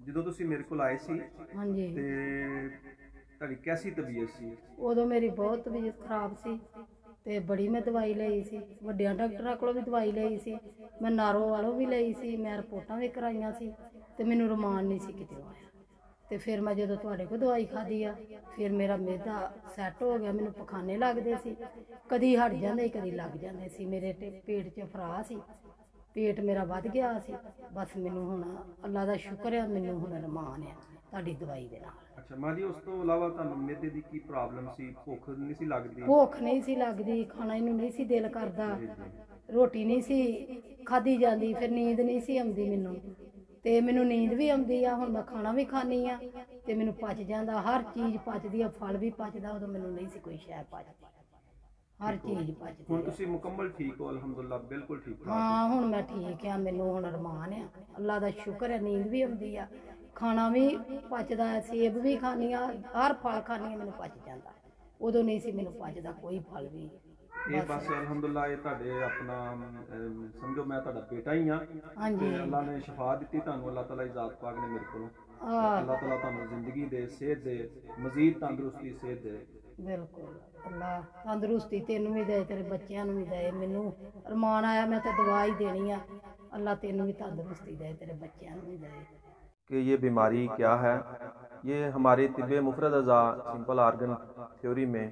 ਜਦੋਂ ਤੁਸੀਂ ਮੇਰੇ ਕੋਲ ਆਏ ਸੀ ਹਾਂਜੀ ਤੇ ਤੁਹਾਡੀ ਕੈਸੀ ਤਬੀਅਤ ਸੀ? ਉਦੋਂ ਮੇਰੀ ਬਹੁਤ ਤਬੀਅਤ ਖਰਾਬ ਸੀ ਤੇ ਬੜੀ ਮੈਂ ਦਵਾਈ ਲਈ ਸੀ, ਵੱਡਿਆਂ ਡਾਕਟਰਾਂ ਕੋਲੋਂ ਵੀ ਦਵਾਈ ਲਈ ਸੀ, ਮੈਂ ਨਾਰੋ ਵਾਲੋਂ ਵੀ ਲਈ ਸੀ, ਮੈਂ ਰਿਪੋਰਟਾਂ ਵੀ ਕਰਾਈਆਂ ਸੀ ਤੇ ਮੈਨੂੰ ਰਮਾਨ ਨਹੀਂ ਸੀ ਕਿਤੇ ਆਇਆ। ਤੇ ਫਿਰ ਮੈਂ ਜਦੋਂ ਤੁਹਾਡੇ ਕੋਲ ਦਵਾਈ ਖਾਧੀ ਆ, ਫਿਰ ਮੇਰਾ ਮਿਹਦਾ ਸੈੱਟ ਹੋ ਗਿਆ। ਮੈਨੂੰ ਪਖਾਨੇ ਲੱਗਦੇ ਸੀ, ਕਦੀ ਹਟ ਜਾਂਦੇ ਕਦੀ ਲੱਗ ਜਾਂਦੇ ਸੀ। ਮੇਰੇ ਪੇਟ 'ਚ ਫਰਾ ਸੀ, ਪੇਟ ਮੇਰਾ ਵੱਧ ਗਿਆ ਸੀ। ਬਸ ਮੈਨੂੰ ਹੁਣ ਅੱਲਾ ਦਾ ਸ਼ੁਕਰ ਆ, ਮੈਨੂੰ ਹੁਣ ਰਮਾਨ ਆ ਤੁਹਾਡੀ ਦਵਾਈ ਦੇ ਨਾਲ। ਅੱਛਾ ਮਾਂ ਜੀ, ਉਸ ਤੋਂ ਇਲਾਵਾ ਤੁਹਾਨੂੰ ਮਿਹਦੇ ਦੀ ਕੀ ਪ੍ਰੋਬਲਮ ਸੀ? ਭੁੱਖ ਨਹੀਂ ਸੀ ਲੱਗਦੀ? ਭੁੱਖ ਨਹੀਂ ਸੀ ਲੱਗਦੀ, ਖਾਣਾ ਇਹਨੂੰ ਨਹੀਂ ਸੀ ਦਿਲ ਕਰਦਾ, ਰੋਟੀ ਨਹੀਂ ਸੀ ਖਾਧੀ ਜਾਂਦੀ, ਫਿਰ ਨੀਂਦ ਨਹੀਂ ਸੀ ਆਉਂਦੀ ਮੈਨੂੰ। ਤੇ ਮੈਨੂੰ ਨੀਂਦ ਵੀ ਆਉਂਦੀ ਆ, ਹੁਣ ਮੈਂ ਖਾਣਾ ਵੀ ਖਾਂਦੀ ਆ ਤੇ ਮੈਨੂੰ ਪਚ ਜਾਂਦਾ, ਹਰ ਚੀਜ਼ ਪਚਦੀ ਆ, ਫਲ ਵੀ ਪਚਦਾ। ਉਦੋਂ ਮੈਨੂੰ ਨਹੀਂ ਸੀ ਕੋਈ ਸ਼ੈ ਪਚਦੀ, ਹਰ ਚੀਜ਼ ਪਚਦੀ। ਹੁਣ ਤੁਸੀਂ ਮੁਕੰਮਲ ਠੀਕ ਹੋ? ਅਲਹਮਦੁਲਿਲਾ, ਬਿਲਕੁਲ ਠੀਕ ਹੋ? ਹਾਂ ਹੁਣ ਮੈਂ ਠੀਕ ਆ, ਮੈਨੂੰ ਹੁਣ ਅਰਮਾਨ ਆ, ਅੱਲਾ ਦਾ ਸ਼ੁਕਰ ਹੈ। ਨੀਂਦ ਵੀ ਆਉਂਦੀ ਆ, ਖਾਣਾ ਵੀ ਪਚਦਾ, ਸੇਬ ਵੀ ਖਾਂਦੀ ਆ, ਹਰ ਫਲ ਖਾਂਦੀ ਆ, ਮੈਨੂੰ ਪਚ ਜਾਂਦਾ। ਉਦੋਂ ਨਹੀਂ ਸੀ ਮੈਨੂੰ ਪਚਦਾ ਕੋਈ ਫਲ ਵੀ। ਇਹ ਬਸ ਅਲਹਮਦੁਲਿਲਾ, ਇਹ ਤੁਹਾਡੇ ਆਪਣਾ ਸਮਝੋ ਮੈਂ ਤੁਹਾਡਾ ਬੇਟਾ ਹੀ ਆ। ਹਾਂਜੀ, ਅੱਲਾ ਨੇ ਸ਼ਫਾ ਦਿੱਤੀ ਤੁਹਾਨੂੰ, ਅੱਲਾਹ ਤਾਲਾ ਇਜ਼ਾਤ ਪਾਕ ਨੇ ਮੇਰੇ ਕੋਲੋਂ। ਅੱਲਾਹ ਤਾਲਾ ਤੁਹਾਨੂੰ ਜ਼ਿੰਦਗੀ ਦੇ, ਸਿਹਤ ਦੇ, ਮਜ਼ੀਦ ਤੰਦਰੁਸਤੀ ਸਿਹਤ ਦੇ। ਬਿਲਕੁਲ ਅੱਲਾ ਤੰਦਰੁਸਤੀ ਤੈਨੂੰ ਵੀ ਦੇ, ਤੇਰੇ ਬੱਚਿਆਂ ਨੂੰ ਵੀ ਦੇ। ਮੈਨੂੰ ਅਰਮਾਨ ਆਇਆ ਮੈਂ ਤਾਂ ਦਵਾ ਹੀ ਦੇਣੀ ਆ, ਅੱਲਾ ਤੈਨੂੰ ਵੀ ਤੰਦਰੁਸਤੀ ਦੇ, ਤੇਰੇ ਬੱਚਿਆਂ ਨੂੰ ਵੀ ਦੇ। کہ یہ بیماری کیا ہے؟ یہ ہماری طب مفرد اعضاء سمپل آرگن تھیوری میں،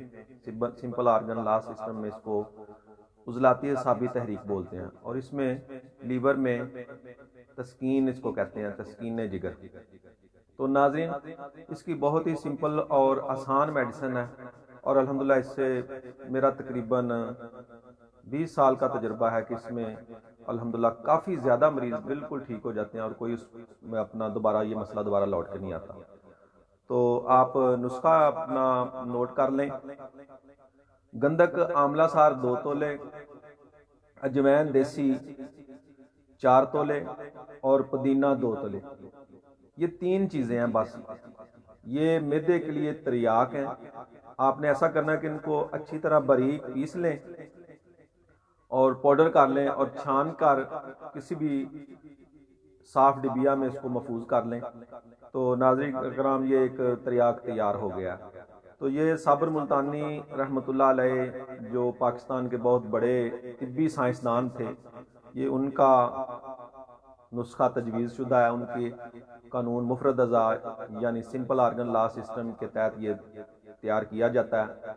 سمپل آرگن لا سسٹم میں اس کو عضلاتی اعصابی تحریک بولتے ہیں، اور اس میں لیور میں تسکین اس کو کہتے ہیں، تسکین جگر۔ تو ناظرین، اس کی بہت ہی سمپل اور آسان میڈیسن ہے اور الحمدللہ اس سے میرا تقریباً 20 سال کا تجربہ ہے کہ اس میں الحمدللہ کافی زیادہ مریض بالکل ٹھیک ہو جاتے ہیں اور کوئی اس میں اپنا دوبارہ یہ مسئلہ دوبارہ لوٹ کے نہیں آتا۔ تو آپ نسخہ اپنا نوٹ کر لیں۔ گندک آملہ سار 2 تولے، اجوین دیسی 4 تولے اور پودینہ 2 تولے۔ یہ 3 چیزیں ہیں بس۔ یہ معدے کے لیے تریاک ہیں۔ آپ نے ایسا کرنا ہے کہ ان کو اچھی طرح باریک پیس لیں اور پاؤڈر کر لیں اور چھان کر کسی بھی صاف ڈبیا میں اس کو محفوظ کر لیں۔ تو ناظرین اکرام، یہ ایک تریاک تیار ہو گیا۔ تو یہ صابر ملتانی رحمۃ اللہ علیہ جو پاکستان کے بہت بڑے طبی سائنسدان تھے، یہ ان کا نسخہ تجویز شدہ ہے۔ ان کے قانون مفرد اعضاء یعنی سمپل آرگن لا سسٹم کے تحت یہ تیار کیا جاتا ہے۔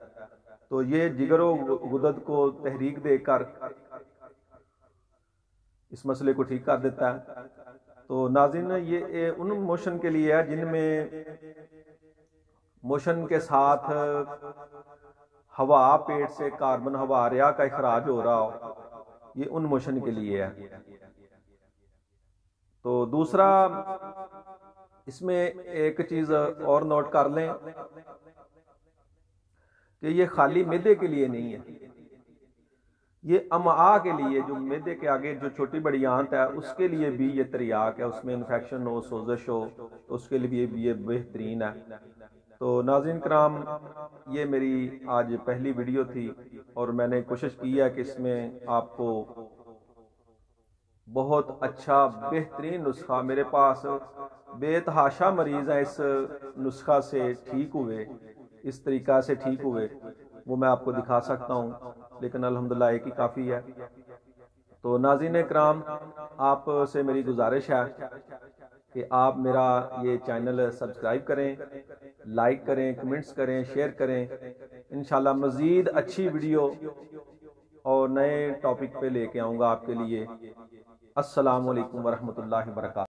تو یہ جگر و غدد کو تحریک دے کر اس مسئلے کو ٹھیک کر دیتا ہے۔ تو ناظرین، یہ ان موشن کے لیے ہے جن میں موشن کے ساتھ ہوا، پیٹ سے کاربن ہوا ریا کا اخراج ہو رہا ہو، یہ ان موشن کے لیے ہے۔ تو دوسرا، اس میں ایک چیز اور نوٹ کر لیں کہ یہ خالی معدے کے لیے نہیں ہے، یہ امعاء کے لیے، جو معدے کے آگے جو چھوٹی بڑی آنت ہے اس کے لیے بھی یہ تریاک ہے۔ اس میں انفیکشن ہو، سوزش ہو تو اس کے لیے بھی یہ بہترین ہے۔ تو ناظرین کرام، یہ میری آج پہلی ویڈیو تھی اور میں نے کوشش کی ہے کہ اس میں آپ کو بہت اچھا بہترین نسخہ، میرے پاس بے تحاشا مریض ہیں اس نسخہ سے ٹھیک ہوئے، اس طریقہ سے ٹھیک ہوئے، وہ میں آپ کو دکھا سکتا ہوں، لیکن الحمدللہ ایک ہی کافی ہے۔ تو ناظرین کرام، آپ سے میری گزارش ہے کہ آپ میرا یہ چینل سبسکرائب کریں، لائک کریں، کمنٹس کریں، شیئر کریں۔ انشاءاللہ مزید اچھی ویڈیو اور نئے ٹاپک پہ لے کے آؤں گا آپ کے لیے۔ السلام علیکم ورحمۃ اللہ وبرکاتہ۔